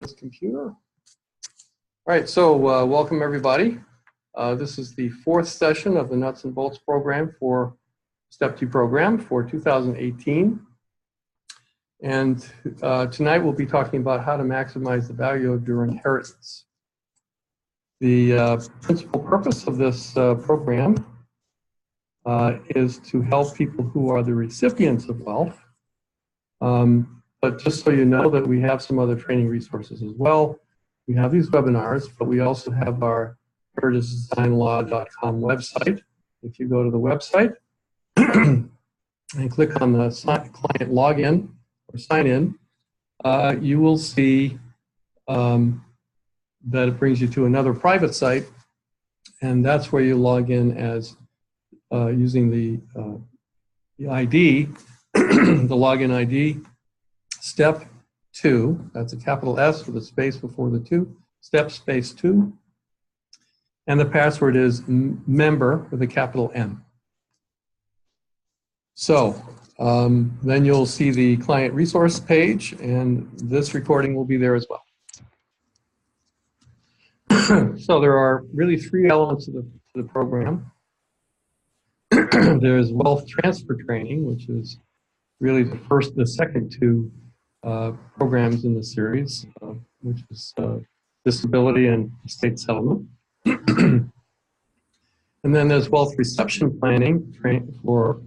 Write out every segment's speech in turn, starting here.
this computer. All right, so welcome everybody. This is the fourth session of the Nuts and Bolts program for Step 2 program for 2018. And tonight we'll be talking about how to maximize the value of your inheritance. The principal purpose of this program is to help people who are the recipients of wealth. But just so you know that we have some other training resources as well. We have these webinars, but we also have our heritagedesignlaw.com website. If you go to the website and click on the client login or sign in, you will see that it brings you to another private site, and that's where you log in as using the ID, the login ID, Step 2, that's a capital S with a space before the 2, Step space 2, and the password is member with a capital M. So then you'll see the client resource page, and this recording will be there as well. So there are really three elements of the program. There's wealth transfer training, which is really the second two programs in the series, which is disability and estate settlement. And then there's wealth reception planning wealth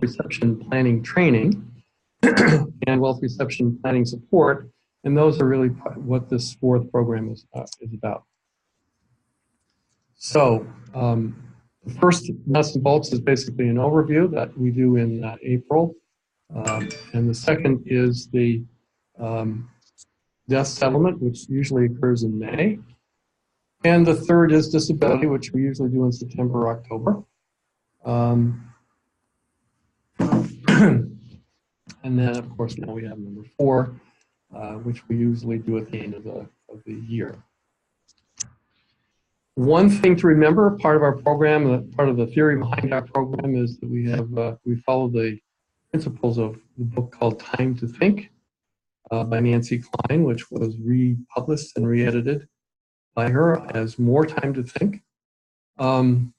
reception planning training and wealth reception planning support. And those are really what this fourth program is about. So the first Nuts and Bolts is basically an overview that we do in April. And the second is the death settlement, which usually occurs in May. And the third is disability, which we usually do in September or October. And then, of course, now we have number 4, which we usually do at the end of the year. One thing to remember, part of our program, part of the theory behind our program is that we follow the principles of the book called Time to Think by Nancy Klein, which was republished and re-edited by her as More Time to Think. And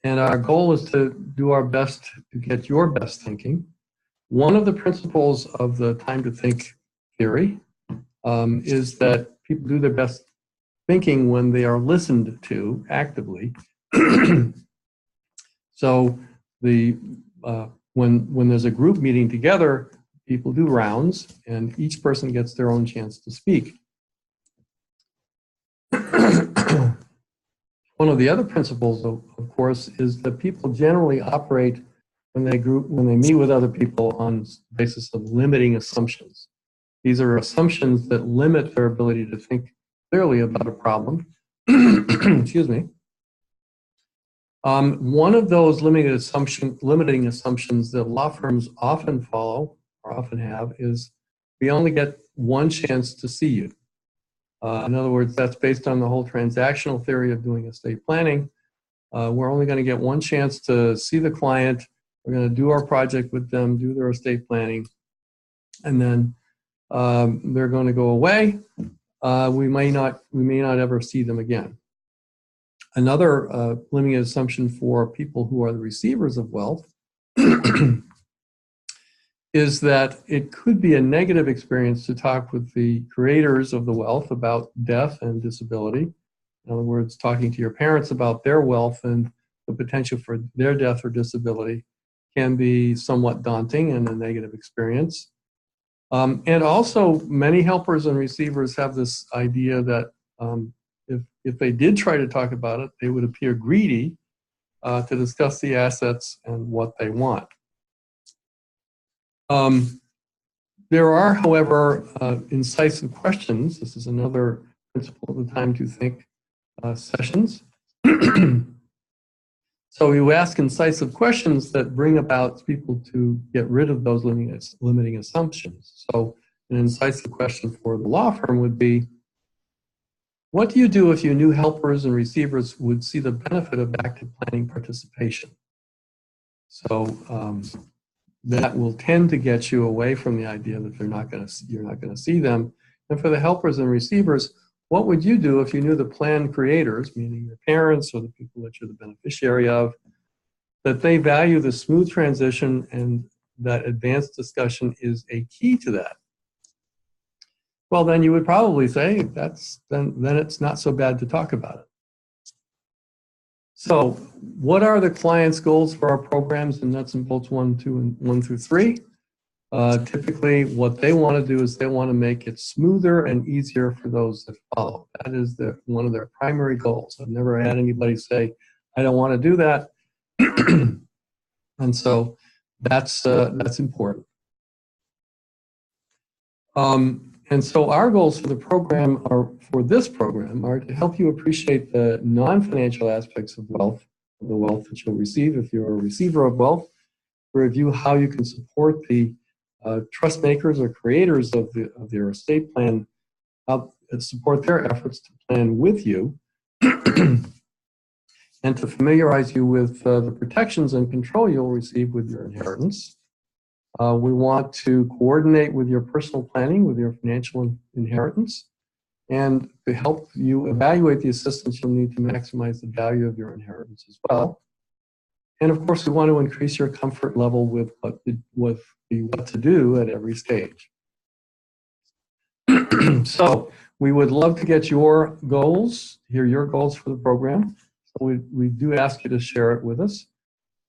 our goal is to do our best to get your best thinking. One of the principles of the Time to Think theory is that people do their best thinking when they are listened to actively. So when there's a group meeting together, people do rounds, and each person gets their own chance to speak. One of the other principles, of course, is that people generally operate when they meet with other people on the basis of limiting assumptions. These are assumptions that limit their ability to think clearly about a problem. Excuse me. One of those limiting assumptions that law firms often follow or often have is we only get one chance to see you. In other words, that's based on the whole transactional theory of doing estate planning. We're only going to get one chance to see the client. We're going to do our project with them, do their estate planning, and then they're going to go away. We may not ever see them again. Another limiting assumption for people who are the receivers of wealth is that it could be a negative experience to talk with the creators of the wealth about death and disability. In other words, talking to your parents about their wealth and the potential for their death or disability can be somewhat daunting and a negative experience. And also, many helpers and receivers have this idea that if they did try to talk about it, they would appear greedy to discuss the assets and what they want. There are, however, incisive questions. This is another principle of the Time to Think sessions. So you ask incisive questions that bring about people to get rid of those limiting assumptions. So an incisive question for the law firm would be, what do you do if you knew helpers and receivers would see the benefit of active planning participation? So that will tend to get you away from the idea that you're not going to see them. And for the helpers and receivers, what would you do if you knew the plan creators, meaning your parents or the people that you're the beneficiary of, that they value the smooth transition and that advanced discussion is a key to that? Well, then you would probably say then it's not so bad to talk about it. So what are the client's goals for our programs in Nuts and Bolts 1, 2, and 1 through 3? Typically, what they want to do is they want to make it smoother and easier for those that follow. That is one of their primary goals. I've never had anybody say, I don't want to do that. And so that's important. And so our goals for this program are to help you appreciate the non-financial aspects of wealth, the wealth that you'll receive if you're a receiver of wealth, to review how you can support the trust makers or creators of your estate plan, support their efforts to plan with you, and to familiarize you with the protections and control you'll receive with your inheritance. We want to coordinate with your personal planning, with your financial inheritance, and to help you evaluate the assistance you'll need to maximize the value of your inheritance as well. And of course, we want to increase your comfort level with what to do at every stage. So we would love to get your goals, hear your goals for the program. So we do ask you to share it with us.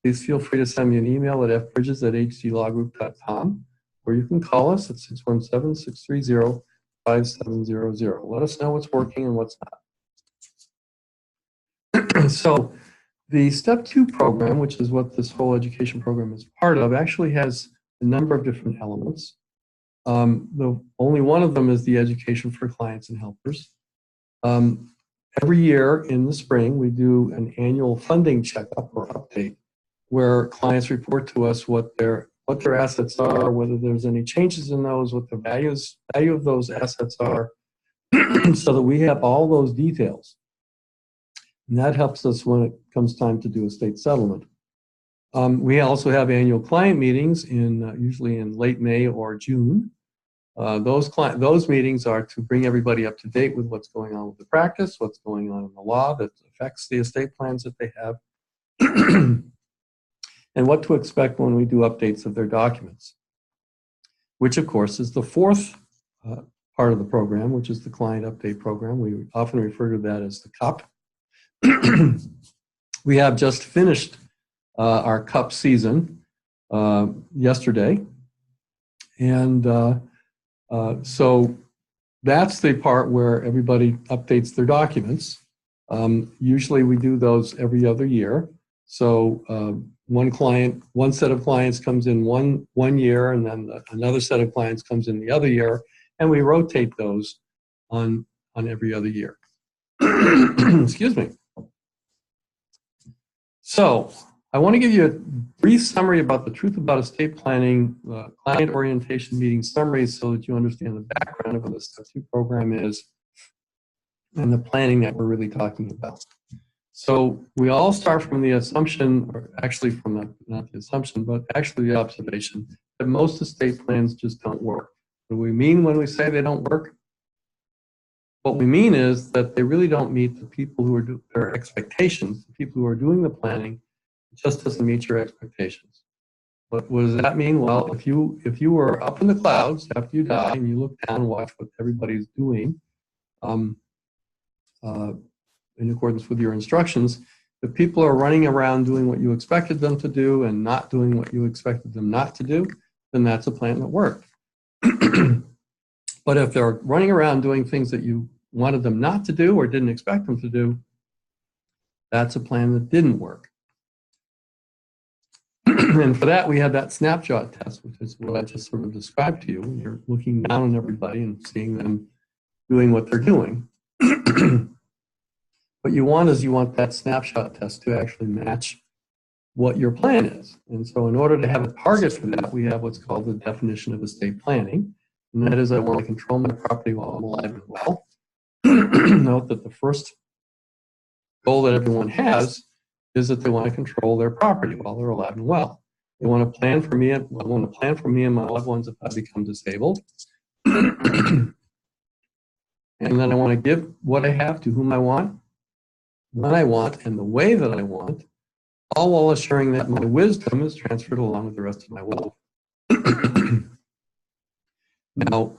Please feel free to send me an email at fbridges@hdlawgroup.com, or you can call us at 617-630-5700. Let us know what's working and what's not. So the Step 2 program, which is what this whole education program is part of, actually has a number of different elements. Only one of them is the education for clients and helpers. Every year in the spring, we do an annual funding checkup or update, where clients report to us what their assets are, whether there's any changes in those, what the value of those assets are, so that we have all those details. And that helps us when it comes time to do estate settlement. We also have annual client meetings usually in late May or June. Those meetings are to bring everybody up to date with what's going on with the practice, what's going on in the law that affects the estate plans that they have, and what to expect when we do updates of their documents, which of course is the fourth part of the program, which is the client update program. We often refer to that as the CUP. We have just finished our CUP season yesterday, and so that's the part where everybody updates their documents. Usually we do those every other year. So one set of clients comes in one year, and then another set of clients comes in the other year, and we rotate those on every other year. Excuse me. So I want to give you a brief summary about the Truth About Estate Planning client orientation meeting summaries so that you understand the background of what the Step 2 program is and the planning that we're really talking about. So we all start from the assumption, or actually from not the assumption, but actually the observation that most estate plans just don't work. What do we mean when we say they don't work? What we mean is that they really don't meet the people who are their expectations. The people who are doing the planning, it just doesn't meet your expectations. What does that mean? Well, if you were up in the clouds after you die and you look down and watch what everybody's doing, in accordance with your instructions, if people are running around doing what you expected them to do and not doing what you expected them not to do, then that's a plan that worked. But if they're running around doing things that you wanted them not to do or didn't expect them to do, that's a plan that didn't work. And for that, we have that snapshot test, which is what I just sort of described to you. You're looking down on everybody and seeing them doing what they're doing. What you want that snapshot test to actually match what your plan is. And so in order to have a target for that, we have what's called the definition of estate planning. And that is, I want to control my property while I'm alive and well. Note that the first goal that everyone has is that they want to control their property while they're alive and well. They want to plan for me. I want to plan for me and my loved ones if I become disabled. And then I want to give what I have to whom I want, when I want, and the way that I want, all while assuring that my wisdom is transferred along with the rest of my wealth. Now,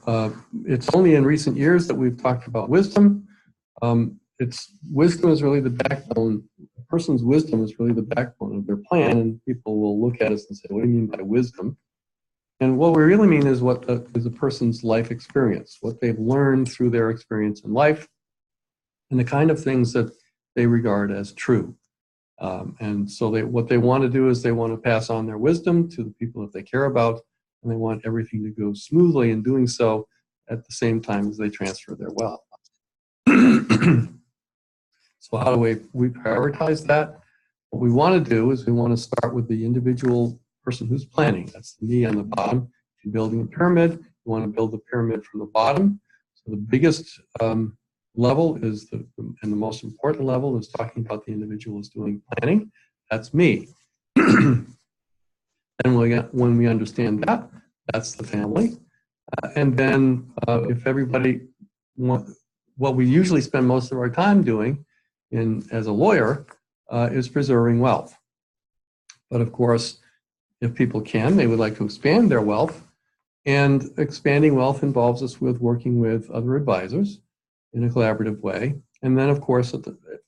it's only in recent years that we've talked about wisdom. Wisdom is really the backbone. A person's wisdom is really the backbone of their plan, and people will look at us and say, what do you mean by wisdom? And what we really mean is what is a person's life experience, what they've learned through their experience in life, and the kind of things that they regard as true. And so what they want to do is they want to pass on their wisdom to the people that they care about, and they want everything to go smoothly in doing so at the same time as they transfer their wealth. So how do we prioritize that? What we want to do is we want to start with the individual person who's planning. That's the me on the bottom. If you're building a pyramid, you want to build the pyramid from the bottom. So the biggest level is and the most important level is talking about the individual who's doing planning. That's me. And when we understand that, that's the family. And then if everybody what we usually spend most of our time doing as a lawyer is preserving wealth. But of course, if people can, they would like to expand their wealth. And expanding wealth involves us with working with other advisors in a collaborative way. And then, of course,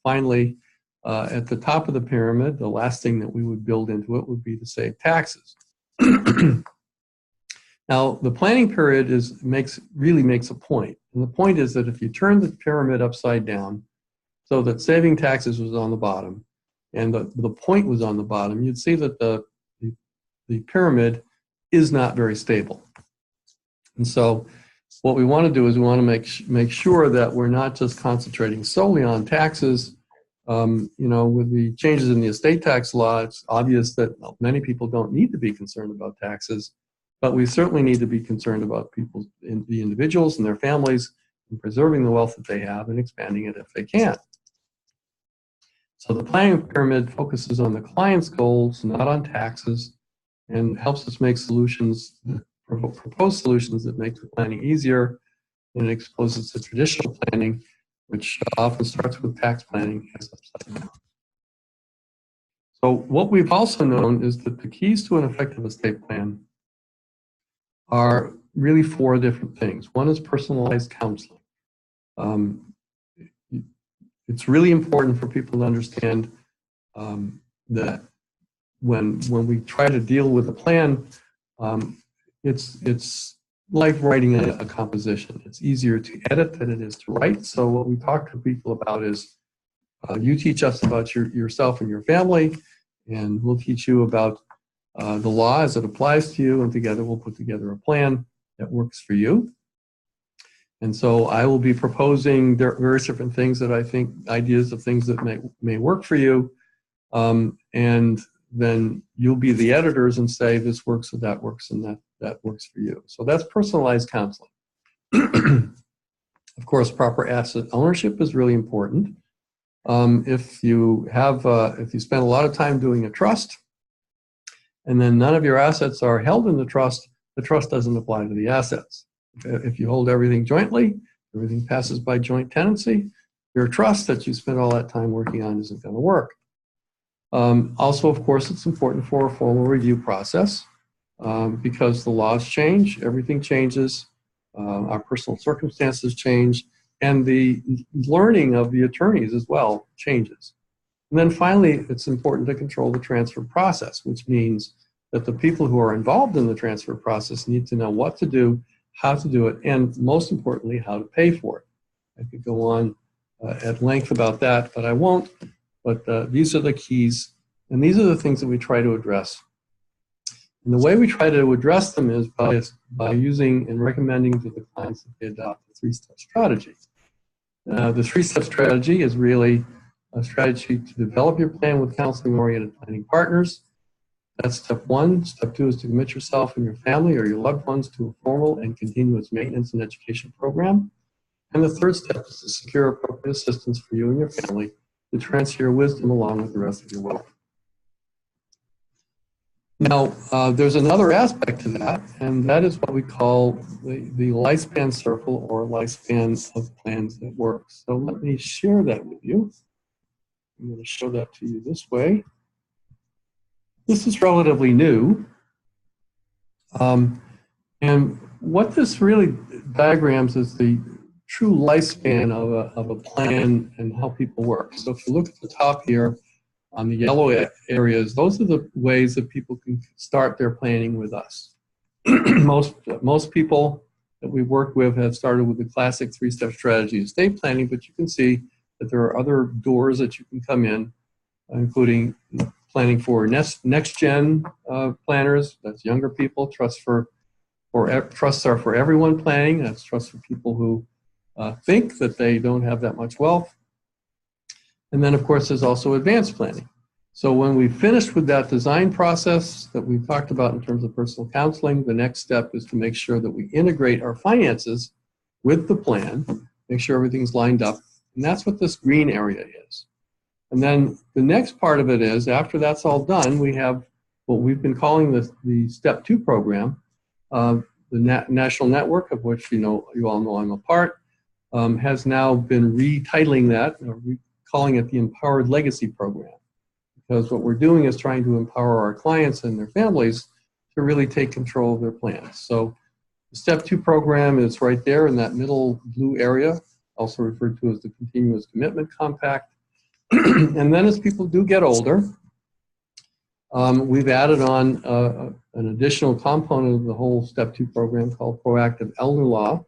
finally, at the top of the pyramid, the last thing that we would build into it would be to save taxes. Now, the planning period really makes a point. And the point is that if you turn the pyramid upside down so that saving taxes was on the bottom and the point was on the bottom, you'd see that the pyramid is not very stable. And so what we want to do is we want to make sure that we're not just concentrating solely on taxes. With the changes in the estate tax law, it's obvious that many people don't need to be concerned about taxes, but we certainly need to be concerned about the individuals and their families, and preserving the wealth that they have and expanding it if they can. So the planning pyramid focuses on the client's goals, not on taxes, and helps us make solutions, propose solutions that make the planning easier, and it exposes to traditional planning, which often starts with tax planning as upside down. So what we've also known is that the keys to an effective estate plan are really 4 different things. One is personalized counseling. It's really important for people to understand that when we try to deal with a plan, it's like writing a composition. It's easier to edit than it is to write. So what we talk to people about is you teach us about yourself and your family, and we'll teach you about the law as it applies to you, and together we'll put together a plan that works for you. And so I will be proposing various different things that I think, ideas of things that may work for you, and then you'll be the editors and say this works or that works and that works for you. So that's personalized counseling. Of course, proper asset ownership is really important. If you spend a lot of time doing a trust, and then none of your assets are held in the trust doesn't apply to the assets. If you hold everything jointly, everything passes by joint tenancy, your trust that you spent all that time working on isn't going to work. Also, of course, it's important for a formal review process because the laws change, everything changes, our personal circumstances change, and the learning of the attorneys as well changes. And then finally, it's important to control the transfer process, which means that the people who are involved in the transfer process need to know what to do, how to do it, and most importantly, how to pay for it. I could go on at length about that, but I won't. But these are the keys, and these are the things that we try to address. And the way we try to address them is by using and recommending to the clients that they adopt the 3-step strategy. The 3-step strategy is really a strategy to develop your plan with counseling-oriented planning partners. That's step 1. Step 2 is to commit yourself and your family or your loved ones to a formal and continuous maintenance and education program. And the 3rd step is to secure appropriate assistance for you and your family to transfer your wisdom along with the rest of your wealth. Now, there's another aspect to that, and that is what we call the lifespan circle or lifespan of plans that work. So let me share that with you. I'm going to show that to you this way. This is relatively new. And what this really diagrams is the true lifespan of a plan and how people work. So if you look at the top here on the yellow areas, those are the ways that people can start their planning with us. Most people that we work with have started with the classic three-step strategy estate planning, but you can see that there are other doors that you can come in, including planning for next-gen planners, that's younger people, trusts are for everyone planning, that's trust for people who think that they don't have that much wealth. And then, of course, there's also advanced planning. So when we finished with that design process that we talked about in terms of personal counseling, the next step is to make sure that we integrate our finances with the plan, make sure everything's lined up, and that's what this green area is. And then the next part of it is, after that's all done, we have what we've been calling the Step 2 program. The national network, of which you all know I'm a part, has now been retitling that, calling it the Empowered Legacy Program. Because what we're doing is trying to empower our clients and their families to really take control of their plans. So the Step 2 program is right there in that middle blue area, also referred to as the Continuous Commitment Compact. And then as people do get older, we've added on an additional component of the whole Step 2 program called Proactive Elder Law,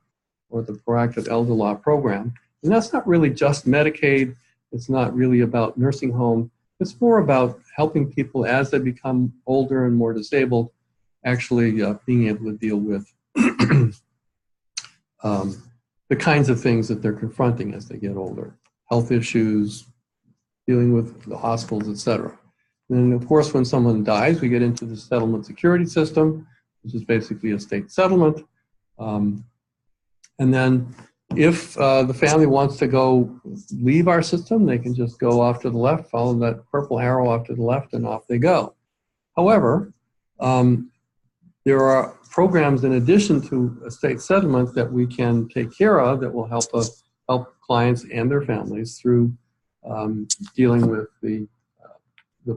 or the Proactive Elder Law Program. And that's not really just Medicaid. It's not really about nursing home. It's more about helping people as they become older and more disabled, actually being able to deal with the kinds of things that they're confronting as they get older. Health issues, dealing with the hospitals, etc. And of course, when someone dies, we get into the settlement security system, which is basically a state settlement. And then if the family wants to go leave our system, they can just go off to the left, follow that purple arrow off to the left, and off they go. However, there are programs in addition to estate settlement that we can take care of that will help clients and their families through dealing with the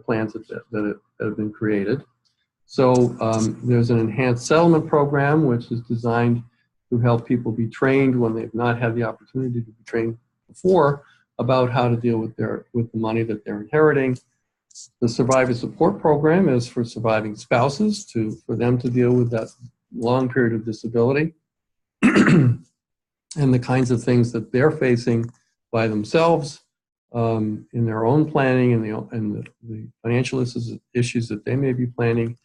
plans that have been created. So there's an enhanced settlement program which is designed to help people be trained when they've not had the opportunity to be trained before about how to deal with the money that they're inheriting. The survivor support program is for surviving spouses for them to deal with that long period of disability and the kinds of things that they're facing by themselves in their own planning and the financial issues that they may be planning.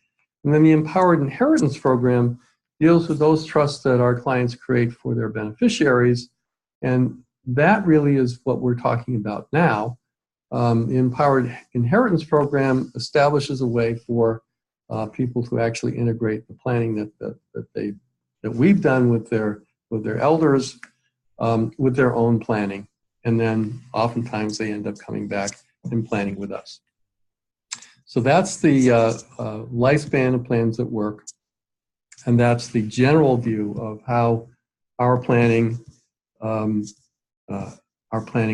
And then the Empowered Inheritance Program deals with those trusts that our clients create for their beneficiaries. And that really is what we're talking about now. The Empowered Inheritance Program establishes a way for people to actually integrate the planning that we've done with their elders with their own planning. And then oftentimes they end up coming back and planning with us. So that's the lifespan of plans that work. And that's the general view of how our planning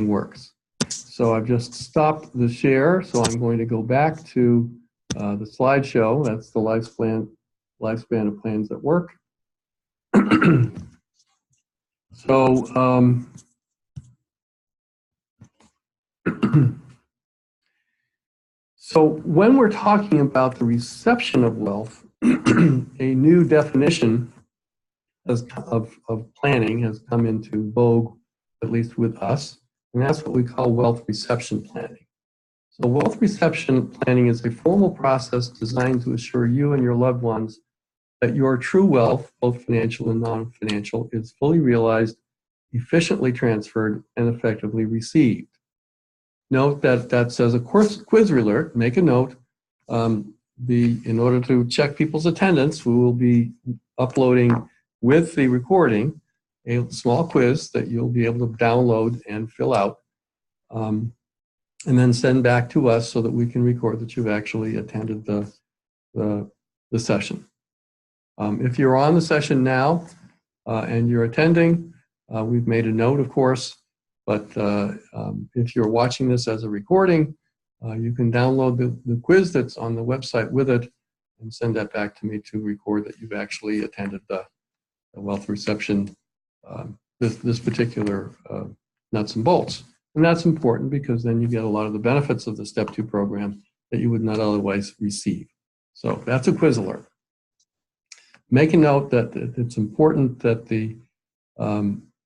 works. So I've just stopped the share, so I'm going to go back to the slideshow. That's the lifespan of plans that work. So so when we're talking about the reception of wealth, a new definition of planning has come into vogue, at least with us, and that's what we call wealth reception planning. So wealth reception planning is a formal process designed to assure you and your loved ones that your true wealth, both financial and non-financial, is fully realized, efficiently transferred, and effectively received. Note that says a quiz alert. Make a note. In order to check people's attendance, we will be uploading with the recording a small quiz that you'll be able to download and fill out, and then send back to us so that we can record that you've actually attended the the session. If you're on the session now and you're attending, we've made a note, of course, but if you're watching this as a recording, you can download the quiz that's on the website with it and send that back to me to record that you've actually attended the wealth reception, this particular nuts and bolts. And that's important because then you get a lot of the benefits of the Step 2 program that you would not otherwise receive. So that's a quiz alert. Make a note that it's important that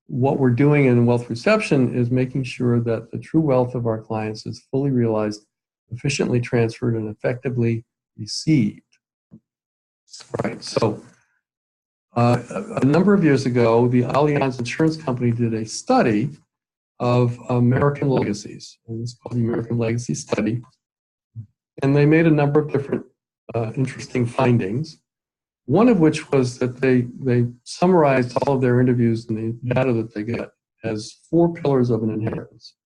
what we're doing in wealth reception is making sure that the true wealth of our clients is fully realized, efficiently transferred, and effectively received. Right. So a number of years ago, the Allianz Insurance Company did a study of American legacies, and it's called the American Legacy Study. And they made a number of different interesting findings. One of which was that they summarized all of their interviews and the data that they got as 4 pillars of an inheritance.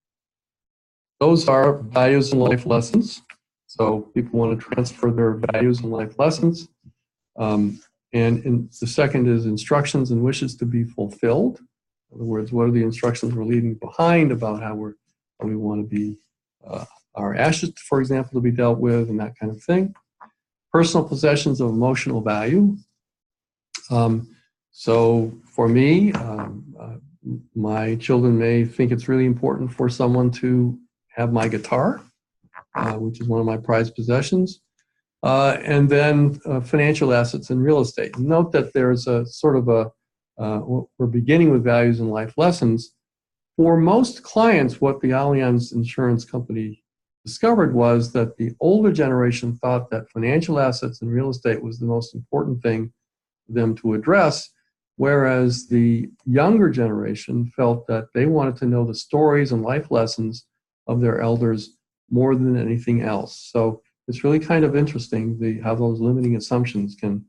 Those are values and life lessons. So people want to transfer their values and life lessons. And the second is instructions and wishes to be fulfilled. In other words, what are the instructions we're leaving behind about how we want to be, our ashes, for example, to be dealt with and that kind of thing. Personal possessions of emotional value. So for me, my children may think it's really important for someone to have my guitar, which is one of my prized possessions. And then financial assets and real estate. Note that there's a sort of we're beginning with values and life lessons. For most clients, what the Allianz Insurance Company discovered was that the older generation thought that financial assets and real estate was the most important thing for them to address, whereas the younger generation felt that they wanted to know the stories and life lessons of their elders more than anything else. So it's really kind of interesting how those limiting assumptions can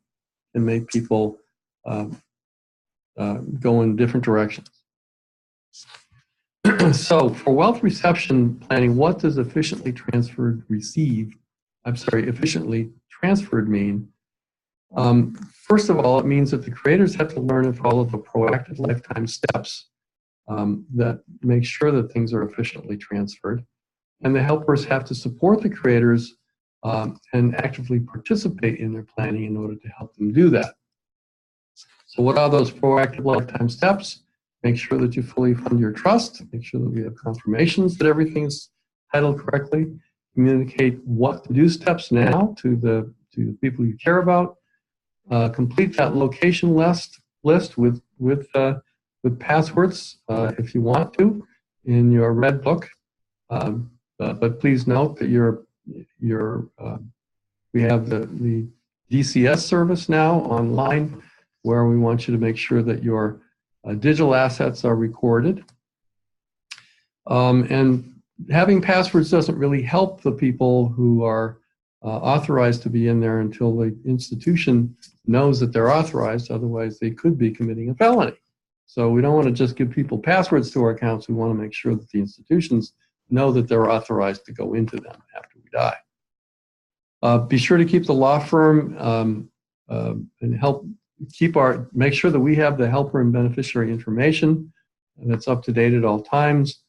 make people go in different directions. So for wealth reception planning, what does efficiently transferred mean? First of all, it means that the creators have to learn and follow the proactive lifetime steps that make sure that things are efficiently transferred. And the helpers have to support the creators and actively participate in their planning in order to help them do that. So what are those proactive lifetime steps? Make sure that you fully fund your trust. Make sure that we have confirmations that everything's titled correctly. Communicate what to do steps now to the people you care about. Complete that location list with passwords if you want to in your red book. But please note that we have the DCS service now online, where we want you to make sure that your digital assets are recorded. And having passwords doesn't really help the people who are authorized to be in there until the institution knows that they're authorized. Otherwise, they could be committing a felony. So we don't want to just give people passwords to our accounts. We want to make sure that the institutions know that they're authorized to go into them after we die. Be sure to keep the law firm and make sure that we have the helper and beneficiary information that's up to date at all times.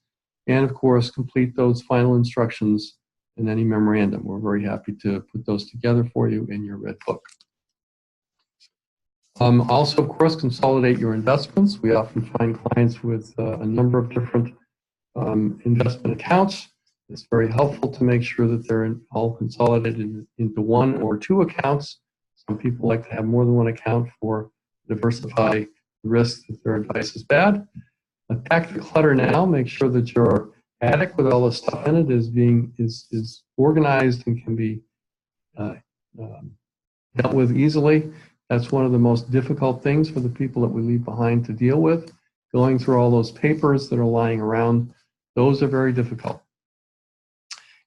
And of course, complete those final instructions in any memorandum. We're very happy to put those together for you in your red book. Also, of course, consolidate your investments. We often find clients with a number of different investment accounts. It's very helpful to make sure that they're all consolidated into 1 or 2 accounts. Some people like to have more than 1 account for diversify the risk that their advice is bad. Attack the clutter now. Make sure that your attic with all the stuff in it is organized and can be dealt with easily. That's one of the most difficult things for the people that we leave behind to deal with. Going through all those papers that are lying around, those are very difficult.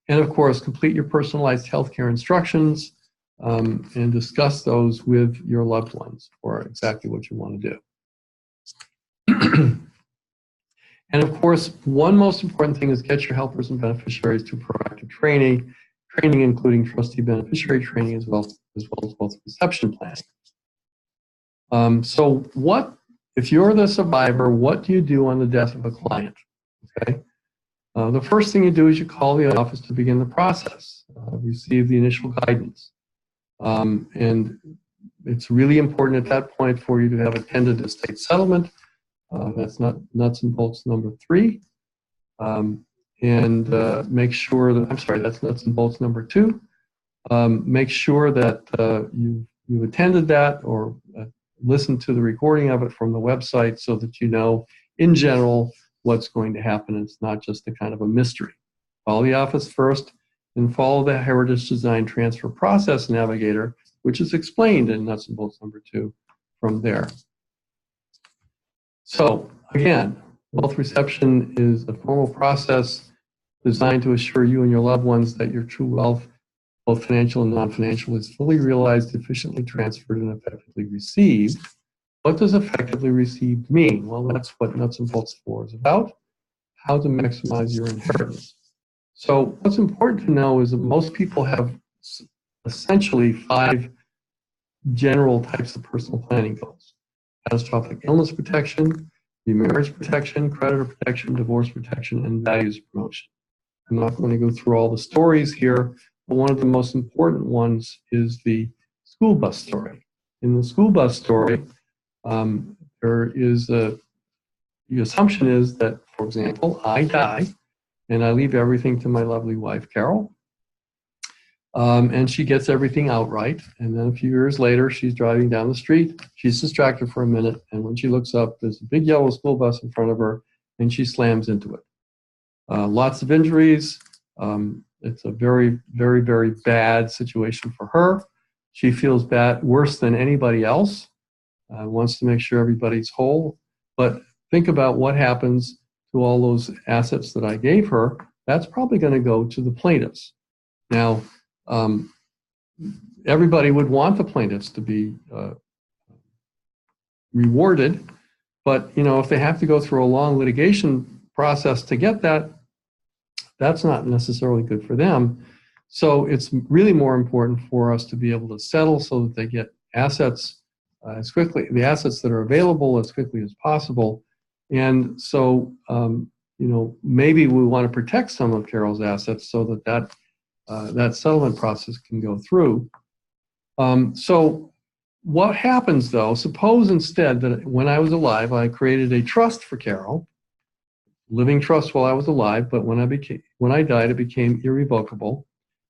And of course, complete your personalized healthcare instructions and discuss those with your loved ones for exactly what you want to do. And of course, one most important thing is get your helpers and beneficiaries to proactive training. training, including trustee beneficiary training, as well as both reception planning. So if you're the survivor, what do you do on the death of a client? Okay. The first thing you do is you call the office to begin the process, receive the initial guidance. And it's really important at that point for you to have a tentative estate settlement. That's not Nuts and Bolts number 3. And make sure that, I'm sorry, that's Nuts and Bolts number 2. Make sure that you've attended that or listened to the recording of it from the website so that you know, in general, what's going to happen. It's not just a kind of a mystery. Call the office first and follow the Heritage Design Transfer Process Navigator, which is explained in Nuts and Bolts number 2 from there. So again, wealth reception is a formal process designed to assure you and your loved ones that your true wealth, both financial and non-financial, is fully realized, efficiently transferred, and effectively received. What does effectively received mean? Well, that's what Nuts and Bolts 4 is about, how to maximize your inheritance. So what's important to know is that most people have essentially 5 general types of personal planning goals: catastrophic illness protection, remarriage protection, creditor protection, divorce protection, and values promotion. I'm not going to go through all the stories here, but one of the most important ones is the school bus story. In the school bus story, the assumption is that, for example, I die and I leave everything to my lovely wife, Carol, and she gets everything outright. And then a few years later, she's driving down the street. She's distracted for a minute, and when she looks up, there's a big yellow school bus in front of her, and she slams into it. Lots of injuries. It's a very, very, very bad situation for her. She feels bad, worse than anybody else. Wants to make sure everybody's whole. But think about what happens to all those assets that I gave her. That's probably going to go to the plaintiffs. Now, everybody would want the plaintiffs to be rewarded, but if they have to go through a long litigation process to get that, that's not necessarily good for them. So it's really more important for us to be able to settle so that they get assets as quickly, the assets that are available as quickly as possible. And so, maybe we want to protect some of Carol's assets so that that settlement process can go through. So what happens though, suppose instead that when I was alive, I created a trust for Carol, living trust while I was alive, but when I died, it became irrevocable.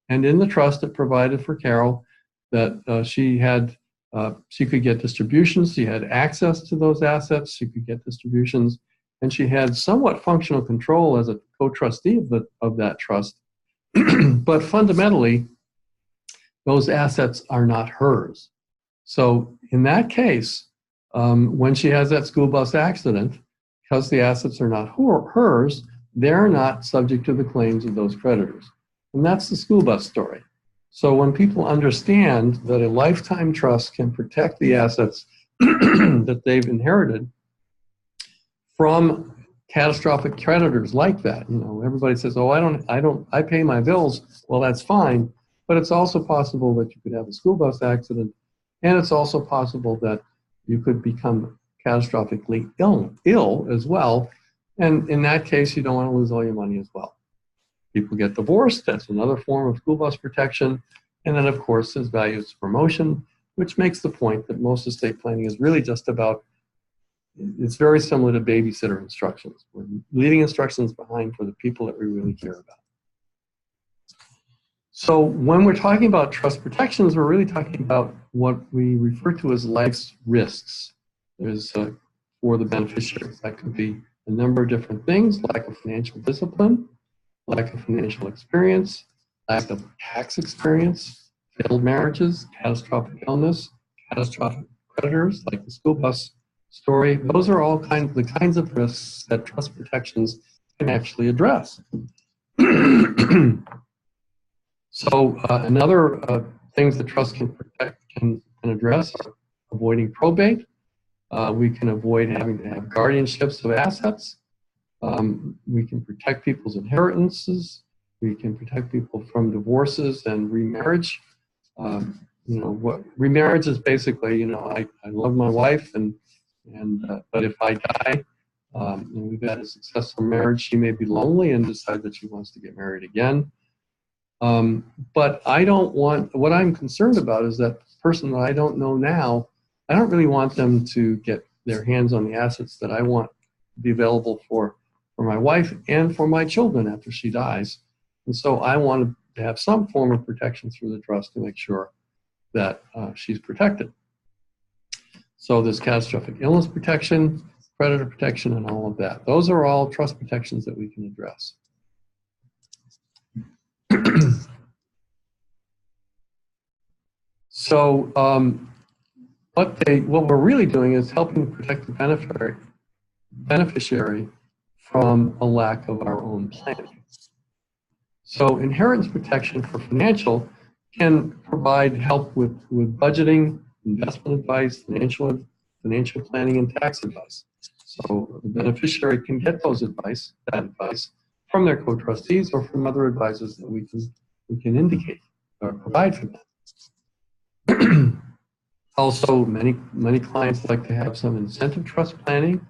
And in the trust, it provided for Carol that she could get distributions. She had access to those assets. She could get distributions, and she had somewhat functional control as a co-trustee of that trust. But fundamentally, those assets are not hers. So in that case, when she has that school bus accident, because the assets are not hers, they're not subject to the claims of those creditors. And that's the school bus story. So when people understand that a lifetime trust can protect the assets that they've inherited from catastrophic creditors like that, everybody says, "Oh, I pay my bills." Well, that's fine, but it's also possible that you could have a school bus accident, and it's also possible that you could become catastrophically ill as well. And in that case, you don't want to lose all your money as well. People get divorced. That's another form of school bus protection. And then, of course, there's values promotion, which makes the point that most estate planning is really just about, it's very similar to babysitter instructions. We're leaving instructions behind for the people that we really care about. So when we're talking about trust protections, we're really talking about what we refer to as life's risks. There's for the beneficiaries. That could be a number of different things: lack of financial discipline, lack of financial experience, lack of tax experience, failed marriages, catastrophic illness, catastrophic creditors, like the school bus story. Those are all the kinds of risks that trust protections can actually address. So another things that trust can protect can address are avoiding probate. We can avoid having to have guardianships of assets. We can protect people's inheritances. We can protect people from divorces and remarriage. You know, what remarriage is basically, you know, I love my wife, but if I die, and we've had a successful marriage, she may be lonely and decide that she wants to get married again. But I don't want, what I'm concerned about is that person that I don't know now, I don't really want them to get their hands on the assets that I want to be available for my wife and for my children after she dies. And so I want to have some form of protection through the trust to make sure that she's protected. So there's catastrophic illness protection, creditor protection, and all of that. Those are all trust protections that we can address. So what we're really doing is helping to protect the beneficiary from a lack of our own planning. So inheritance protection for financial can provide help with budgeting, investment advice, financial planning, and tax advice. So the beneficiary can get that advice from their co-trustees or from other advisors that we can indicate or provide for them. Also, many clients like to have some incentive trust planning,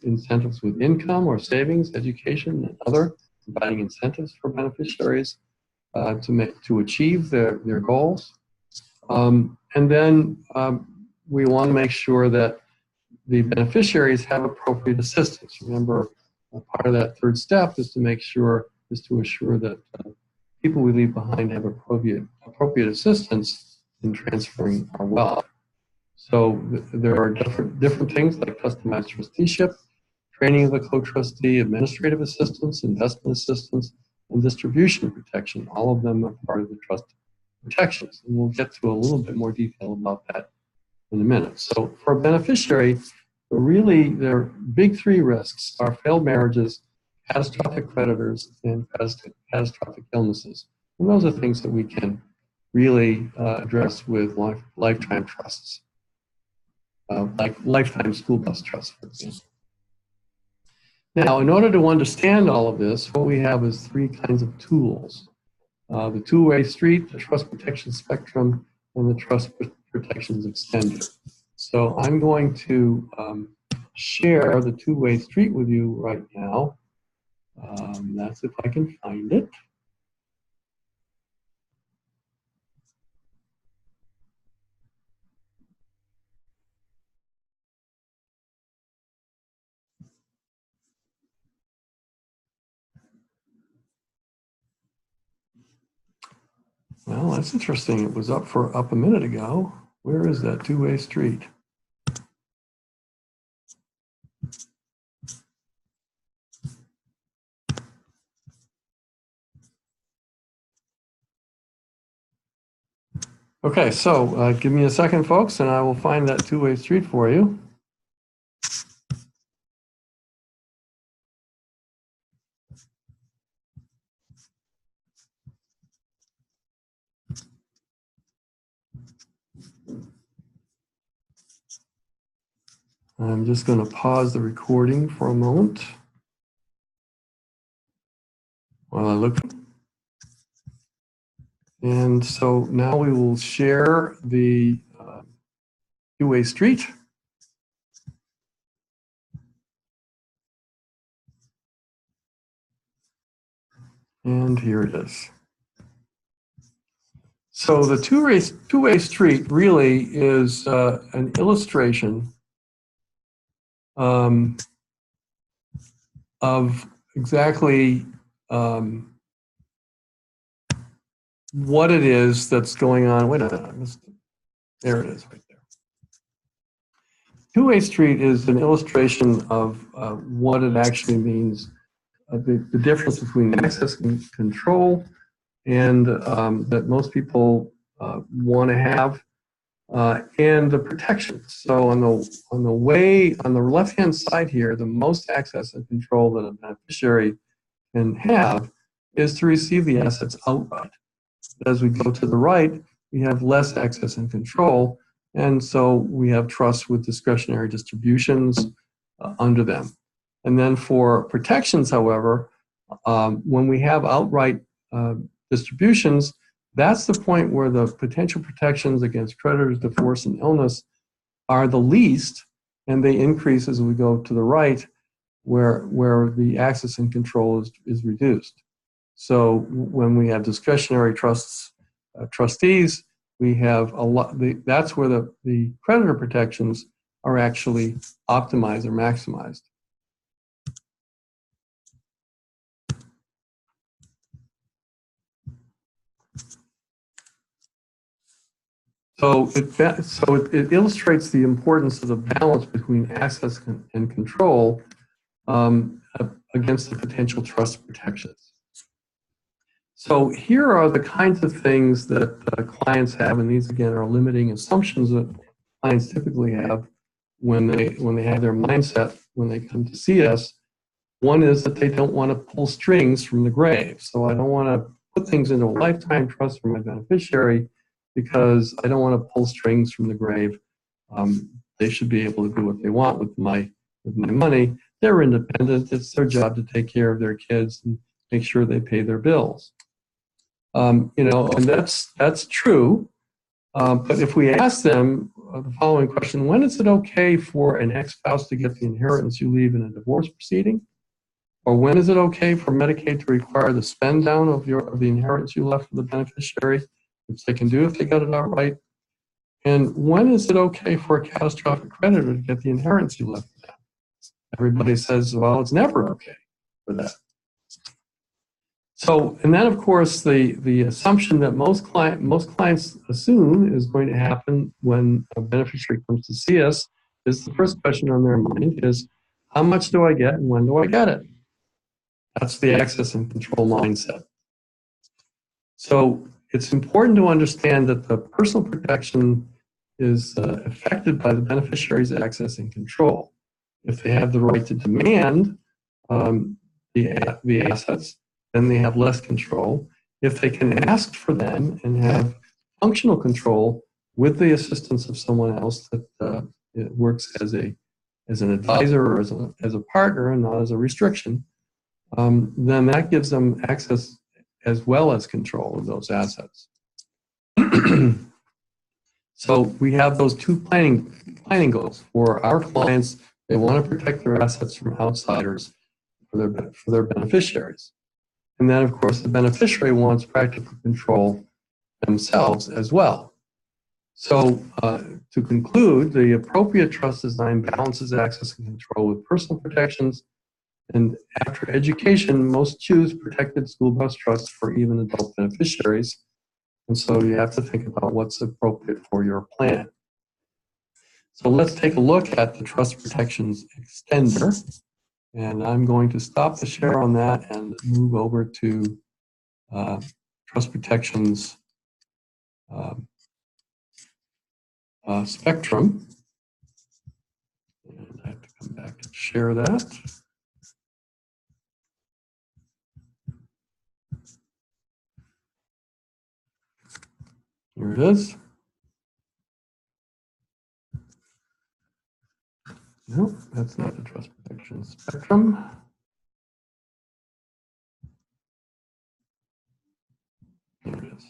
incentives with income or savings, education, and other, providing incentives for beneficiaries to achieve their goals. And then we want to make sure that the beneficiaries have appropriate assistance. Remember, part of that third step is to assure that people we leave behind have appropriate assistance in transferring our wealth. So there are different things like customized trusteeship, training of the co-trustee, administrative assistance, investment assistance, and distribution protection. All of them are part of the trust protections. And we'll get to a little bit more detail about that in a minute. So for a beneficiary, really their big three risks are failed marriages, catastrophic creditors, and catastrophic illnesses. And those are things that we can really address with lifetime trusts, like lifetime school bus trusts, for example. Now, in order to understand all of this, what we have is three kinds of tools. The two-way street, the trust protection spectrum, and the trust protections extender. So I'm going to share the two-way street with you right now. That's if I can find it. Well, that's interesting. It was up a minute ago. Where is that two-way street? Okay, so give me a second, folks, and I will find that two-way street for you. I'm just going to pause the recording for a moment while I look. And so now we will share the two-way street. And here it is. So the two-way street really is an illustration of exactly what it is that's going on. Wait a minute, I missed it. There it is right there. Two-way street is an illustration of what it actually means, the difference between access and control, and that most people want to have, and the protections. So on the left-hand side here, the most access and control that a beneficiary can have is to receive the assets outright. As we go to the right, we have less access and control, and so we have trusts with discretionary distributions under them. And then for protections, however, When we have outright distributions, that's the point where the potential protections against creditors, divorce, and illness are the least, and they increase as we go to the right, where the access and control is reduced. So when we have discretionary trusts, trustees, we have a lot. That's where the creditor protections are actually optimized or maximized. So it illustrates the importance of the balance between access and control against the potential trust protections. So here are the kinds of things that clients have, and these again are limiting assumptions that clients typically have when they have their mindset when they come to see us. One is that they don't want to pull strings from the grave. So I don't want to put things into a lifetime trust for my beneficiary because I don't want to pull strings from the grave. They should be able to do what they want with my money. They're independent. It's their job to take care of their kids and make sure they pay their bills. And that's true. But if we ask them the following question: when is it okay for an ex-spouse to get the inheritance you leave in a divorce proceeding? Or when is it okay for Medicaid to require the spend down of the inheritance you left for the beneficiary, which they can do if they got it outright? And when is it okay for a catastrophic creditor to get the inheritance you left for them? Everybody says, well, it's never okay for that. So, and then of course the assumption that most clients assume is going to happen when a beneficiary comes to see us is the first question on their mind is, how much do I get and when do I get it? That's the access and control mindset. So it's important to understand that the personal protection is affected by the beneficiary's access and control. If they have the right to demand the assets, then they have less control. If they can ask for them and have functional control with the assistance of someone else that works as an advisor or as a partner and not as a restriction, then that gives them access as well as control of those assets. So we have those two planning goals for our clients. They want to protect their assets from outsiders for their beneficiaries. And then, of course, the beneficiary wants practical control themselves as well. So to conclude, the appropriate trust design balances access and control with personal protections. And after education, most choose protected school bus trusts for even adult beneficiaries. And so you have to think about what's appropriate for your plan. So let's take a look at the trust protections extender. And I'm going to stop the share on that and move over to trust protections spectrum. And I have to come back and share that. Here it is. Nope, that's not the trust protection spectrum. Here it is.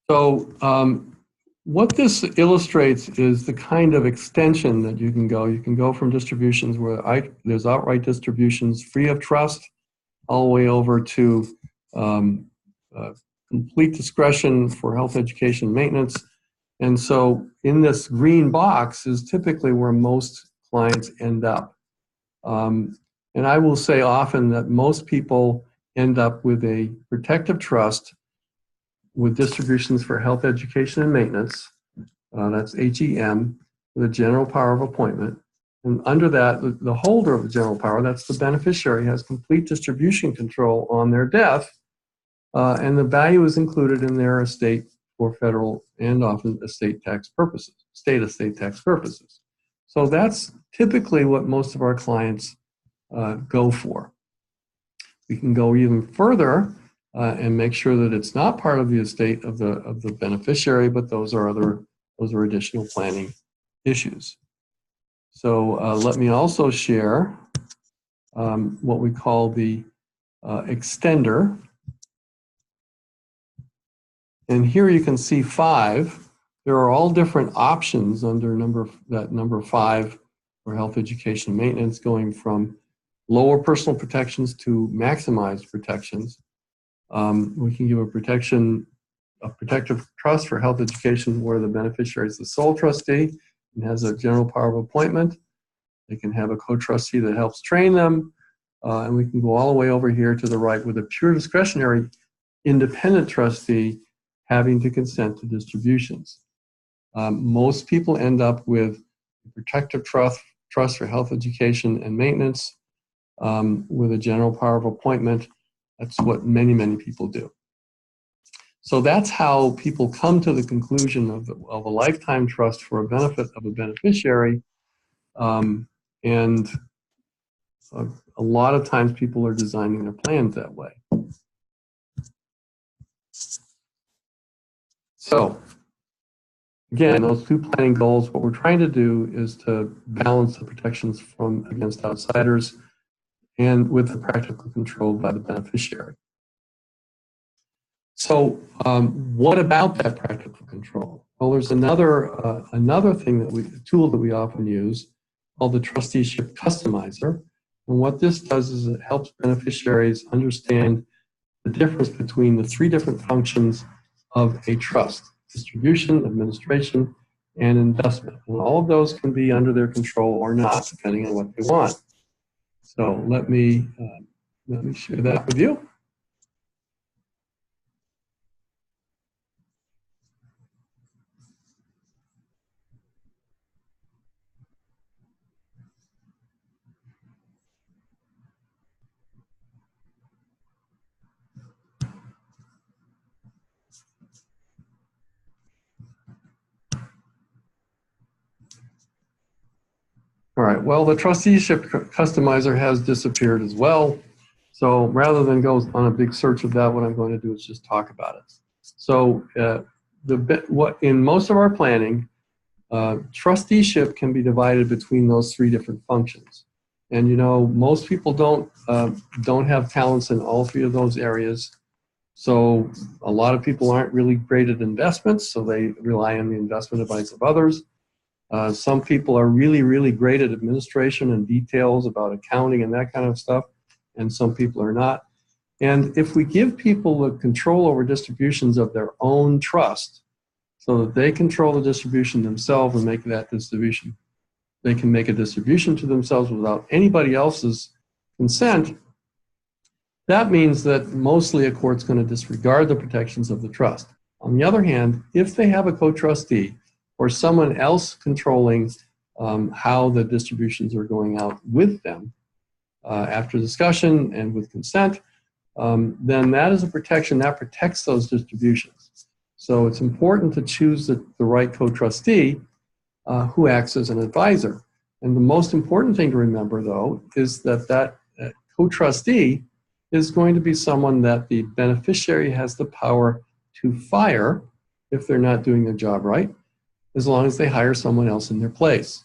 So what this illustrates is the kind of extension that you can go. You can go from distributions where there's outright distributions free of trust all the way over to complete discretion for health, education, maintenance. And so in this green box is typically where most clients end up. And I will say often that most people end up with a protective trust with distributions for health, education, and maintenance. That's HEM, with a general power of appointment. And under that, the holder of the general power, that's the beneficiary, has complete distribution control on their death, and the value is included in their estate for federal and often state estate tax purposes. So that's typically what most of our clients go for. We can go even further and make sure that it's not part of the estate of the beneficiary, but those are additional planning issues. So let me also share what we call the extender. And here you can see 5. There are all different options under number 5 for health, education, and maintenance, going from lower personal protections to maximized protections. We can give a protective trust for health education where the beneficiary is the sole trustee and has a general power of appointment. They can have a co-trustee that helps train them. And we can go all the way over here to the right with a pure discretionary independent trustee having to consent to distributions. Most people end up with a protective trust for health, education, and maintenance with a general power of appointment. That's what many, many people do. So that's how people come to the conclusion of a lifetime trust for a benefit of a beneficiary. And a lot of times people are designing their plans that way. So again, those 2 planning goals, what we're trying to do is to balance the protections against outsiders and with the practical control by the beneficiary. So what about that practical control? Well, there's another tool that we often use called the trusteeship customizer. And what this does is it helps beneficiaries understand the difference between the 3 different functions of a trust: distribution, administration, and investment. And all of those can be under their control or not, depending on what they want. So let me share that with you. All right, well, the trusteeship customizer has disappeared as well. So rather than go on a big search of that, what I'm going to do is just talk about it. So in most of our planning, trusteeship can be divided between those 3 different functions. And you know, most people don't have talents in all 3 of those areas. So a lot of people aren't really great at investments, so they rely on the investment advice of others. Some people are really, really great at administration and details about accounting and that kind of stuff, and some people are not. And if we give people the control over distributions of their own trust, so that they control the distribution themselves and make that distribution, they can make a distribution to themselves without anybody else's consent, that means that mostly a court's going to disregard the protections of the trust. On the other hand, if they have a co-trustee or someone else controlling how the distributions are going out with them after discussion and with consent, then that is a protection that protects those distributions. So it's important to choose the right co-trustee who acts as an advisor. And the most important thing to remember, though, is that co-trustee is going to be someone that the beneficiary has the power to fire if they're not doing their job right, as long as they hire someone else in their place.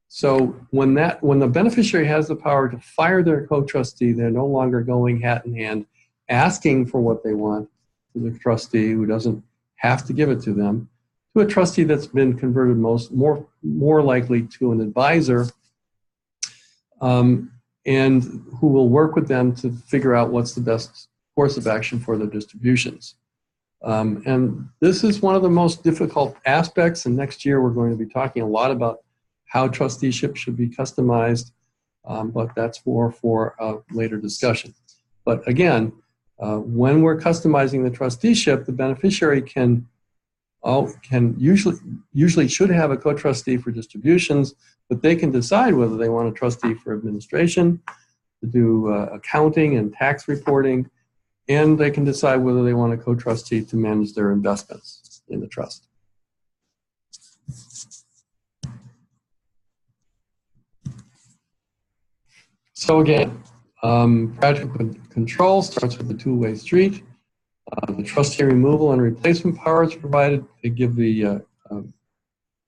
So when the beneficiary has the power to fire their co-trustee, they're no longer going hat in hand asking for what they want to the trustee who doesn't have to give it to them, to a trustee that's been converted more likely to an advisor, and who will work with them to figure out what's the best course of action for their distributions. And this is one of the most difficult aspects, and next year we're going to be talking a lot about how trusteeship should be customized, but that's more for a later discussion. But again, when we're customizing the trusteeship, the beneficiary usually should have a co-trustee for distributions, but they can decide whether they want a trustee for administration, to do accounting and tax reporting, and they can decide whether they want a co-trustee to manage their investments in the trust. So again, practical control starts with the two-way street. The trustee removal and replacement powers provided. They give the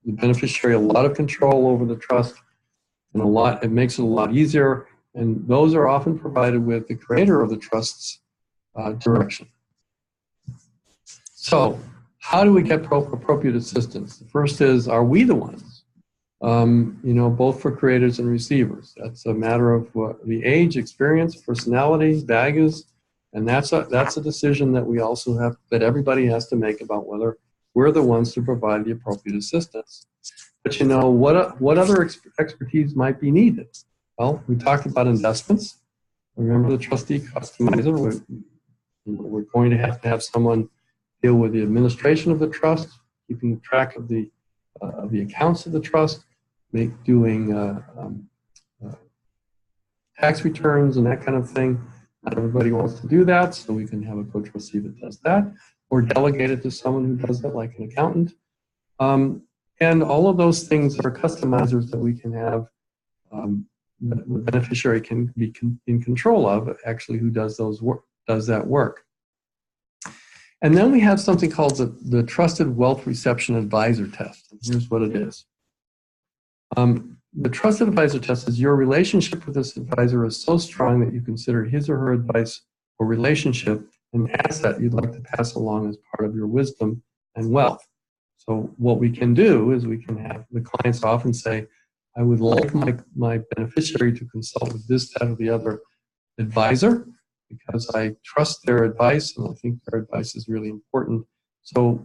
beneficiary a lot of control over the trust. And it makes it a lot easier. And those are often provided with the creator of the trust's direction. So how do we get appropriate assistance? The first is, are we the ones? Both for creators and receivers. That's a matter of the age, experience, personality, values, and that's a decision that we also have, that everybody has to make about whether we're the ones to provide the appropriate assistance. But what other expertise might be needed? Well, we talked about investments. Remember the trustee customizer. We're going to have someone deal with the administration of the trust, keeping track of the accounts of the trust, doing tax returns and that kind of thing. Not everybody wants to do that, so we can have a co-trustee that does that, or delegate it to someone who does that, like an accountant. And all of those things are customizers that we can have, the beneficiary can be in control of, actually, who does that work. And then we have something called the Trusted Wealth Reception Advisor Test. And here's what it is. The Trusted Advisor Test is your relationship with this advisor is so strong that you consider his or her advice or relationship an asset you'd like to pass along as part of your wisdom and wealth. So what we can do is we can have the clients often say, I would like my beneficiary to consult with this, that, or the other advisor, because I trust their advice and I think their advice is really important. So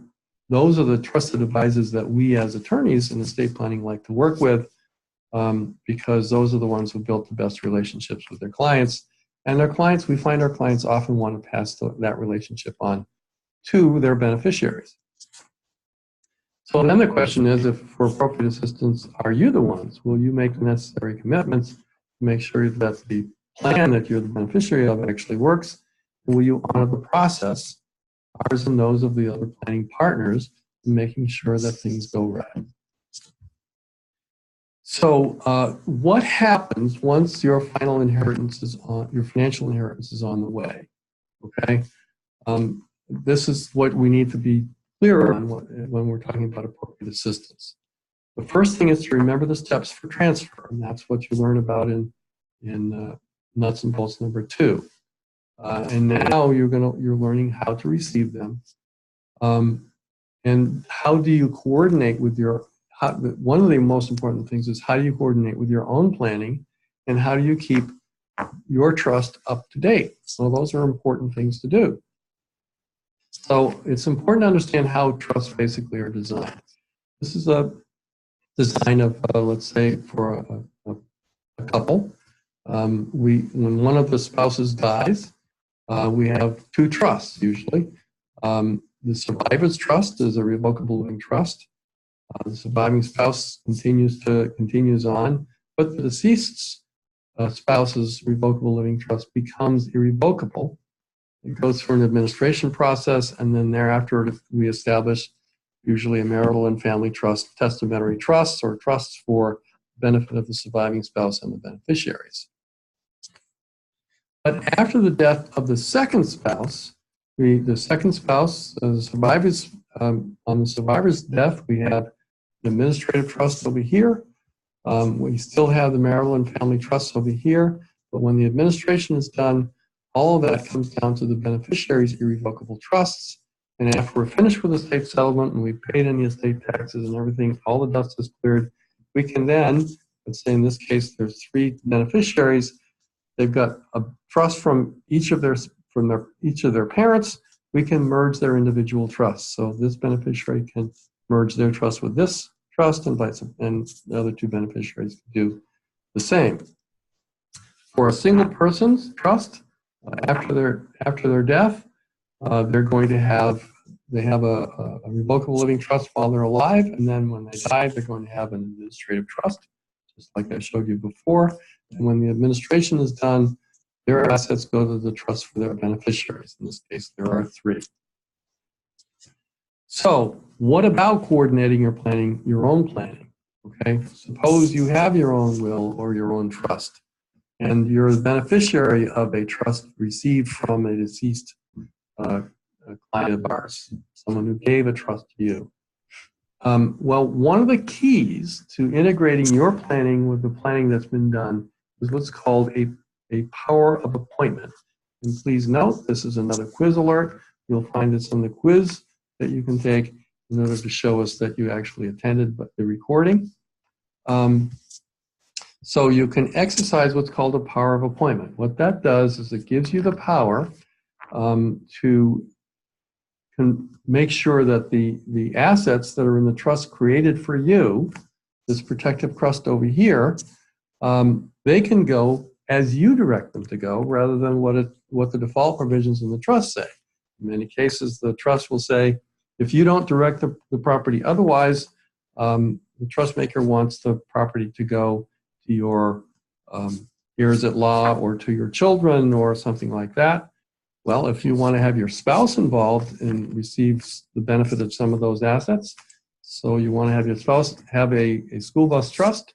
those are the trusted advisors that we as attorneys in estate planning like to work with, because those are the ones who built the best relationships with their clients. And we find our clients often want to pass that relationship on to their beneficiaries. So then the question is, if for appropriate assistance, are you the ones? Will you make the necessary commitments to make sure that the plan that you're the beneficiary of actually works? Will you honor the process, ours and those of the other planning partners, in making sure that things go right? So what happens once your final inheritance is on, your financial inheritance is on the way? Okay, this is what we need to be clear on when we're talking about appropriate assistance. The first thing is to remember the steps for transfer, and that's what you learn about in Nuts and Bolts number 2. And now you're learning how to receive them, and how do you coordinate with your. One of the most important things is how do you coordinate with your own planning, and how do you keep your trust up to date? So those are important things to do. So it's important to understand how trusts basically are designed. This is a design of, let's say, for a couple. When one of the spouses dies, we have 2 trusts usually. The survivor's trust is a revocable living trust. The surviving spouse continues on, but the deceased spouse's revocable living trust becomes irrevocable. It goes through an administration process, and then thereafter we establish usually a marital and family trust, testamentary trusts, or trusts for benefit of the surviving spouse and the beneficiaries. But after the death of the second spouse, the survivors, on the survivor's death, we have an administrative trust over here. We still have the marital and family trusts over here, but when the administration is done, all of that comes down to the beneficiary's irrevocable trusts. And after we're finished with the estate settlement and we've paid any estate taxes and everything, all the dust is cleared, we can then, let's say in this case, there's 3 beneficiaries. They've got a trust from each of their parents. We can merge their individual trusts. So this beneficiary can merge their trust with this trust, and the other 2 beneficiaries can do the same. For a single person's trust, after their death, they're going to have a revocable living trust while they're alive, and then when they die, they're going to have an administrative trust, just like I showed you before. And when the administration is done, their assets go to the trust for their beneficiaries. In this case, there are 3. So, what about coordinating your own planning? Okay, suppose you have your own will or your own trust, and you're the beneficiary of a trust received from a deceased client of ours, someone who gave a trust to you. Well, one of the keys to integrating your planning with the planning that's been done is what's called a power of appointment. And please note, this is another quiz alert. You'll find this on the quiz that you can take in order to show us that you actually attended the recording. So you can exercise what's called a power of appointment. What that does is it gives you the power to make sure that the assets that are in the trust created for you, this protective trust over here, they can go as you direct them to go rather than what the default provisions in the trust say. In many cases, the trust will say, if you don't direct the property otherwise, the trust maker wants the property to go to your heirs at law or to your children or something like that. Well, if you want to have your spouse involved and receive the benefit of some of those assets, so you want to have your spouse have a school bus trust,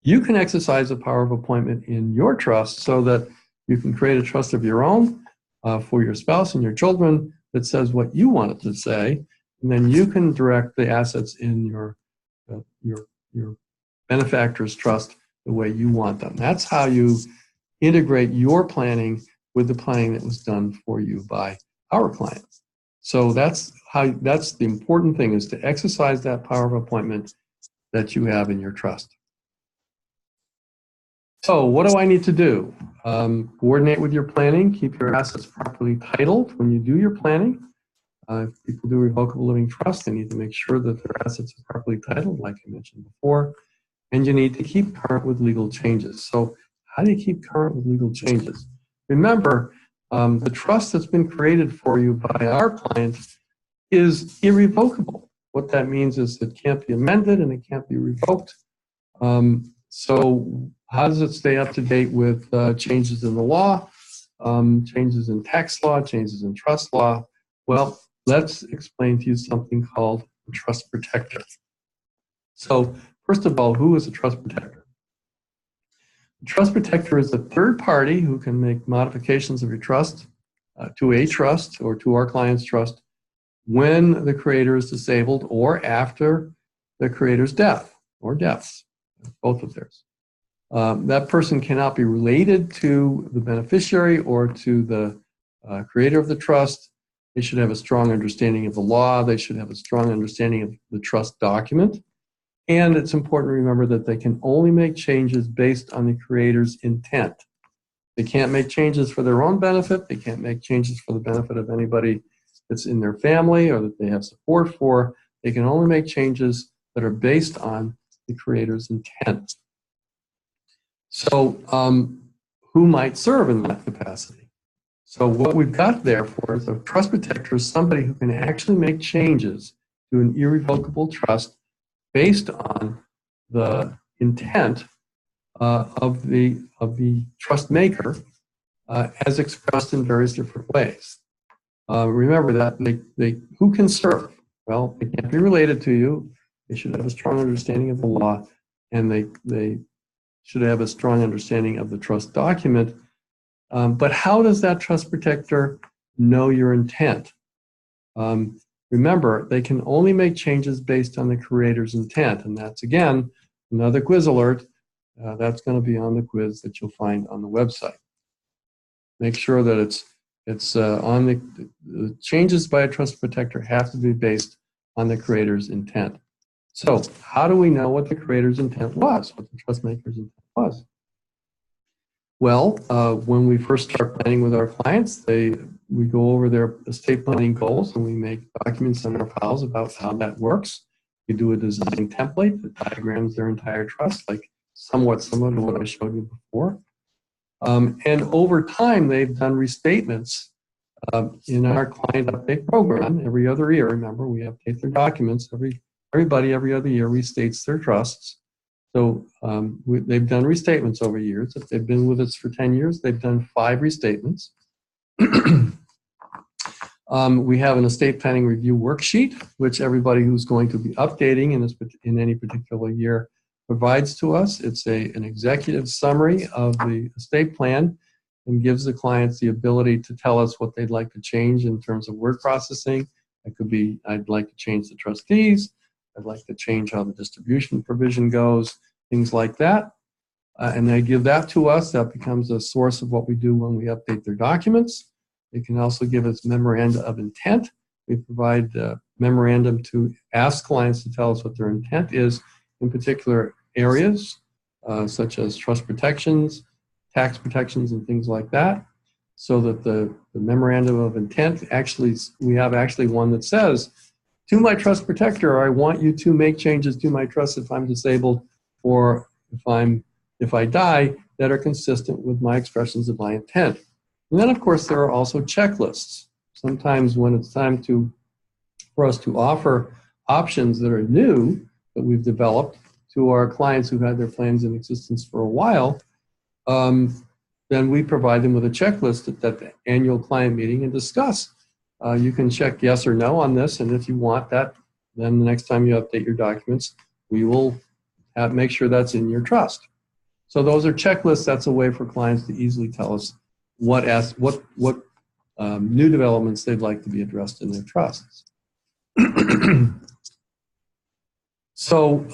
you can exercise the power of appointment in your trust so that you can create a trust of your own for your spouse and your children that says what you want it to say, and then you can direct the assets in your benefactor's trust the way you want them. That's how you integrate your planning with the planning that was done for you by our clients. So that's the important thing, is to exercise that power of appointment that you have in your trust. So what do I need to do? Coordinate with your planning, keep your assets properly titled when you do your planning. If people do revocable living trust, they need to make sure that their assets are properly titled, like I mentioned before. And you need to keep current with legal changes. So how do you keep current with legal changes? Remember, the trust that's been created for you by our client is irrevocable. What that means is it can't be amended and it can't be revoked. So how does it stay up to date with changes in the law, changes in tax law, changes in trust law? Well, let's explain to you something called a trust protector. So first of all, who is a trust protector? A trust protector is a third party who can make modifications of your trust to a trust or to our client's trust when the creator is disabled or after the creator's death or deaths, both of theirs. That person cannot be related to the beneficiary or to the creator of the trust. They should have a strong understanding of the law. They should have a strong understanding of the trust document. And it's important to remember that they can only make changes based on the creator's intent. They can't make changes for their own benefit. They can't make changes for the benefit of anybody that's in their family or that they have support for. They can only make changes that are based on the creator's intent. So who might serve in that capacity? So what we've got there for is a trust protector is somebody who can actually make changes to an irrevocable trust based on the intent of the trust maker as expressed in various different ways. Remember that who can serve? Well, they can't be related to you. They should have a strong understanding of the law, and they should have a strong understanding of the trust document. But how does that trust protector know your intent? Remember, they can only make changes based on the creator's intent, and that's, again, another quiz alert. That's going to be on the quiz that you'll find on the website. Make sure that it's on the changes by a trust protector have to be based on the creator's intent. So how do we know what the creator's intent was, what the trust maker's intent was? Well, when we first start planning with our clients, we go over their estate planning goals and we make documents on our files about how that works. We do a design template that diagrams their entire trust, like somewhat similar to what I showed you before. And over time, they've done restatements in our client update program every other year. Remember, we update their documents. Everybody every other year restates their trusts. So they've done restatements over years. If they've been with us for 10 years, they've done 5 restatements. We have an estate planning review worksheet, which everybody who's going to be updating in any particular year provides to us. It's an executive summary of the estate plan and gives the clients the ability to tell us what they'd like to change in terms of word processing, It could be, I'd like to change the trustees. I'd like to change how the distribution provision goes, things like that. And they give that to us. That becomes a source of what we do when we update their documents. They can also give us memoranda of intent. We provide memorandum to ask clients to tell us what their intent is in particular areas, such as trust protections, tax protections, and things like that. So that the memorandum of intent, actually, we have actually one that says, to my trust protector, I want you to make changes to my trust if I'm disabled or if I die that are consistent with my expressions of my intent. And then, of course, there are also checklists. Sometimes when it's time for us to offer options that are new that we've developed to our clients who've had their plans in existence for a while, then we provide them with a checklist at that annual client meeting and discuss. You can check yes or no on this, and if you want that, then the next time you update your documents, we will make sure that's in your trust. So those are checklists. That's a way for clients to easily tell us what new developments they'd like to be addressed in their trusts. So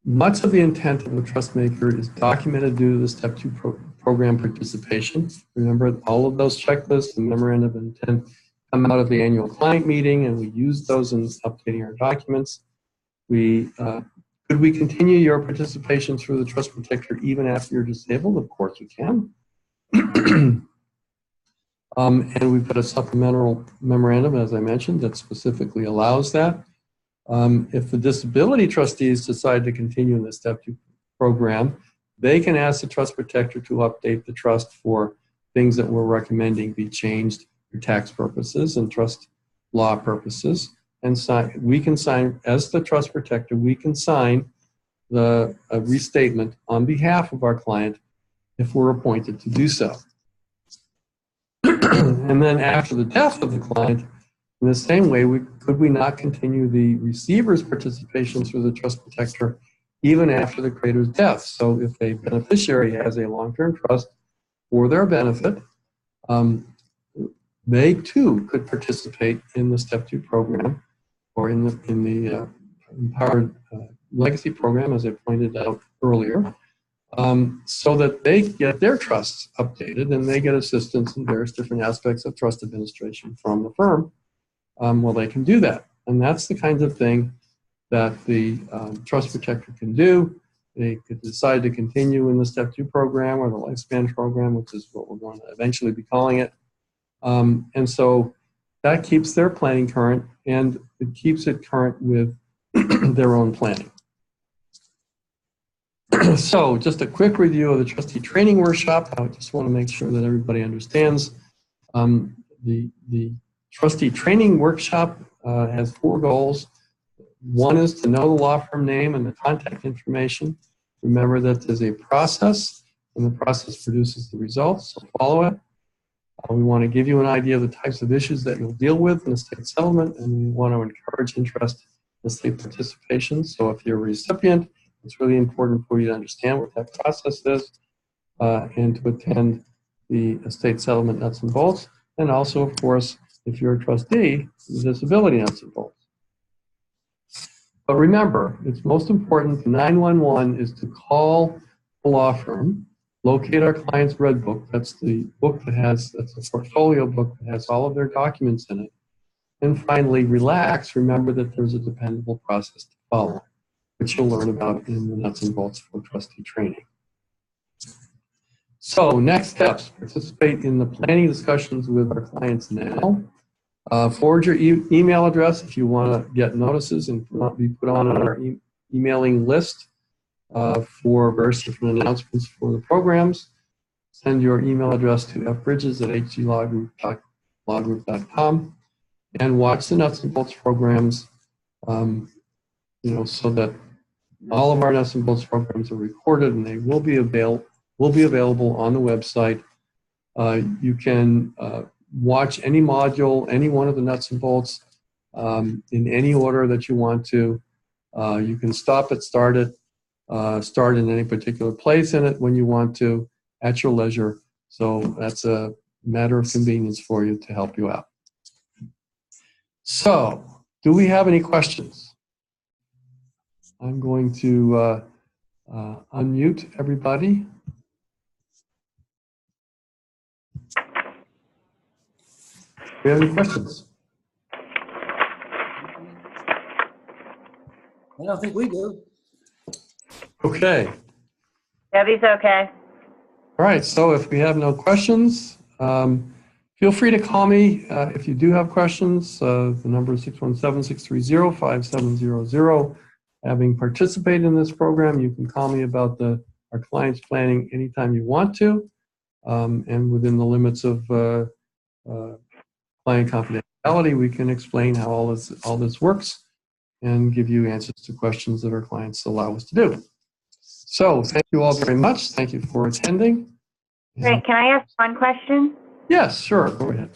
much of the intent of a trust maker is documented due to the Step 2 program participation. Remember, all of those checklists and memorandum of intent come out of the annual client meeting, and we use those in updating our documents. Could we continue your participation through the trust protector even after you're disabled? Of course we can. And we've got a supplemental memorandum, as I mentioned, that specifically allows that. If the disability trustees decide to continue in the Step 2 program, they can ask the trust protector to update the trust for things that we're recommending be changed for tax purposes and trust law purposes. And we can sign, as the trust protector, we can sign the restatement on behalf of our client if we're appointed to do so. And then after the death of the client, in the same way, could we not continue the receiver's participation through the trust protector even after the creator's death? So if a beneficiary has a long-term trust for their benefit, they too could participate in the Step 2 program or in the Empowered Legacy program, as I pointed out earlier, so that they get their trusts updated and they get assistance in various different aspects of trust administration from the firm. Well, they can do that. And that's the kind of thing that the trust protector can do. They could decide to continue in the Step 2 program or the lifespan program, which is what we're going to eventually be calling it. And so that keeps their planning current, and it keeps it current with their own planning. So just a quick review of the trustee training workshop. I just want to make sure that everybody understands. The trustee training workshop has 4 goals. One is to know the law firm name and the contact information. Remember that there's a process, and the process produces the results, so follow it. We want to give you an idea of the types of issues that you'll deal with in estate settlement, and we want to encourage interest in estate participation. So if you're a recipient, it's really important for you to understand what that process is and to attend the estate settlement nuts and bolts. And also, of course, if you're a trustee, the disability nuts and bolts. But remember, it's most important, 911 is to call the law firm, locate our client's red book. That's the book that's a portfolio book that has all of their documents in it. And finally, relax. Remember that there's a dependable process to follow, which you'll learn about in the Nuts and Bolts for Trustee training. So next steps, participate in the planning discussions with our clients now. Forward your email address if you want to get notices and be put on our emailing list for various different announcements for the programs. Send your email address to fbridges@hglawgroup.com and watch the Nuts and Bolts programs, so that all of our Nuts and Bolts programs are recorded and they will be available on the website. You can watch any module, any one of the Nuts and Bolts in any order that you want to. You can stop it, start in any particular place in it when you want to, at your leisure. So that's matter of convenience for you to help you out. So, do we have any questions? I'm going to unmute everybody. Do you have any questions? I don't think we do. Okay. Debbie's okay. All right. So if we have no questions, feel free to call me if you do have questions. The number is 617-630-5700. Having participated in this program, you can call me about our client's planning anytime you want to, and within the limits of client confidentiality, we can explain how all this works and give you answers to questions that our clients allow us to do. So thank you all very much. Thank you for attending. Great. Can I ask one question? Yes, sure. Go ahead.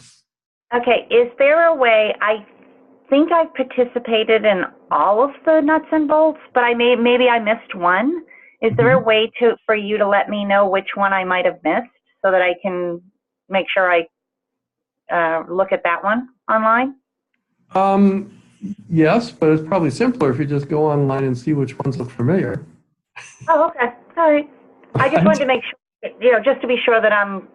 Okay. Is there a way, I think I've participated in all of the nuts and bolts, but maybe I missed one. Is there a way for you to let me know which one I might have missed so that I can make sure I look at that one online? Yes, but it's probably simpler if you just go online and see which ones look familiar. Oh, okay. All right. I just wanted to make sure, just to be sure that I'm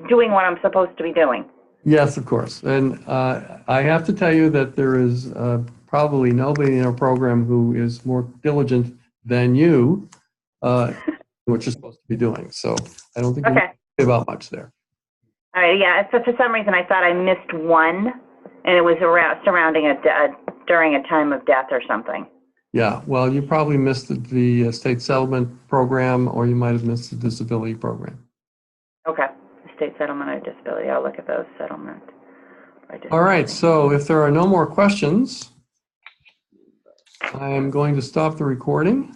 doing what I'm supposed to be doing. Yes, of course. And I have to tell you that there is probably nobody in our program who is more diligent than you, what you're supposed to be doing. So I don't think we Okay. can give out much there. All right. Yeah. So for some reason, I thought I missed one, and it was surrounding during a time of death or something. Yeah, well, you probably missed the estate settlement program, or you might have missed the disability program. Okay. Estate settlement or disability. I'll look at those settlement. All right, so if there are no more questions, I am going to stop the recording.